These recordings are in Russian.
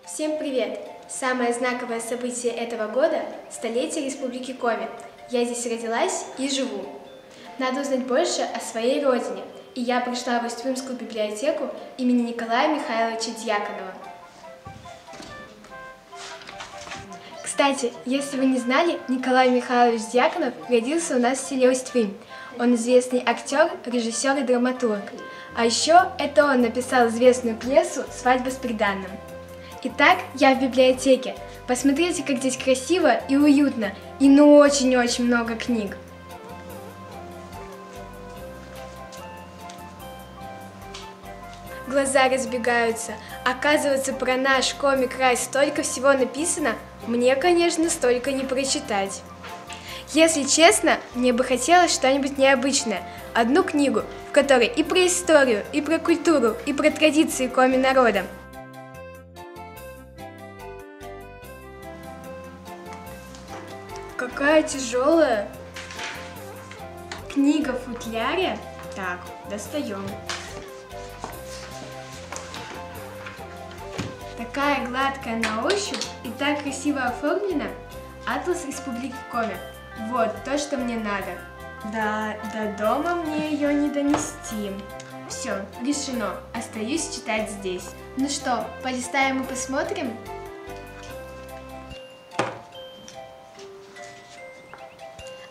Всем привет! Самое знаковое событие этого года – столетие Республики Коми. Я здесь родилась и живу. Надо узнать больше о своей родине, и я пришла в Усть-Вымскую библиотеку имени Николая Михайловича Дьяконова. Кстати, если вы не знали, Николай Михайлович Дьяконов родился у нас в селе Усть-Вым. Он известный актер, режиссер и драматург. А еще это он написал известную пьесу «Свадьба с приданным». Итак, я в библиотеке. Посмотрите, как здесь красиво и уютно, и очень-очень много книг. Глаза разбегаются. Оказывается, про наш Коми-край столько всего написано, мне, конечно, столько не прочитать. Если честно, мне бы хотелось что-нибудь необычное. Одну книгу, в которой и про историю, и про культуру, и про традиции Коми-народа. Какая тяжелая книга в футляре. Так, достаем. Такая гладкая на ощупь и так красиво оформлена. Атлас Республики Коми. Вот то, что мне надо. Да, до дома мне ее не донести. Все, решено. Остаюсь читать здесь. Ну что, полистаем и посмотрим?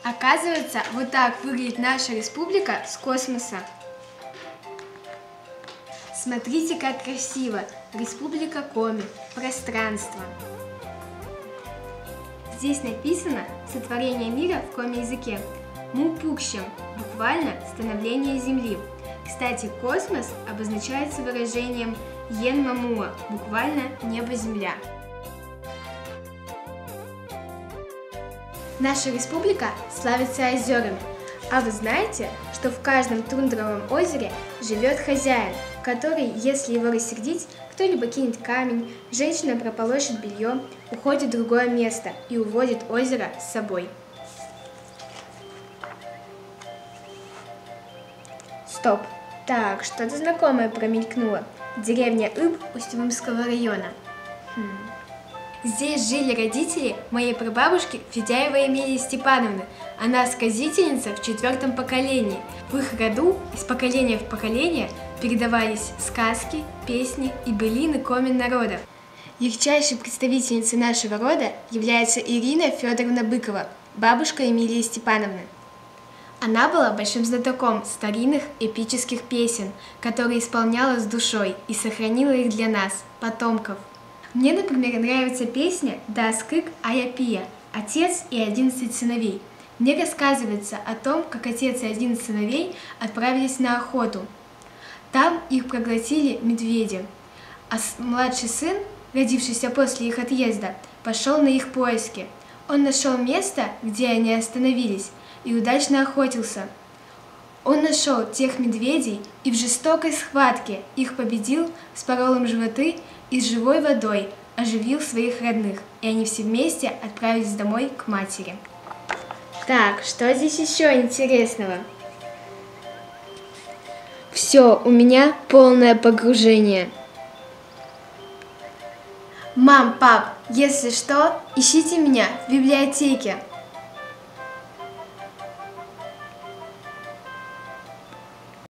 Оказывается, вот так выглядит наша республика с космоса. Смотрите, как красиво. Республика Коми. Пространство. Здесь написано «Сотворение мира в коми-языке». Мупукщем, буквально «становление Земли». Кстати, космос обозначается выражением «Йен-мамуа», буквально «небо-земля». Наша республика славится озерами. А вы знаете, что в каждом тундровом озере живет хозяин, который, если его рассердить, кто-либо кинет камень, женщина прополощет белье, уходит в другое место и уводит озеро с собой. Стоп! Так, что-то знакомое промелькнуло. Деревня Иб Усть-Вымского района. Здесь жили родители моей прабабушки Федяевой Эмилии Степановны. Она сказительница в 4-м поколении. В их роду из поколения в поколение передавались сказки, песни и былины Коми-народа. Ярчайшей представительницей нашего рода является Ирина Федоровна Быкова, бабушка Эмилии Степановны. Она была большим знатоком старинных эпических песен, которые исполняла с душой и сохранила их для нас, потомков. Мне, например, нравится песня «Даскык Аяпия» «Отец и 11 сыновей». Мне рассказывается о том, как отец и 11 сыновей отправились на охоту. Там их проглотили медведи, а младший сын, родившийся после их отъезда, пошел на их поиски. Он нашел место, где они остановились, и удачно охотился. Он нашел тех медведей и в жестокой схватке их победил, вспорол им животы и с живой водой оживил своих родных, и они все вместе отправились домой к матери. Так, что здесь еще интересного? Все, у меня полное погружение. Мам, пап, если что, ищите меня в библиотеке.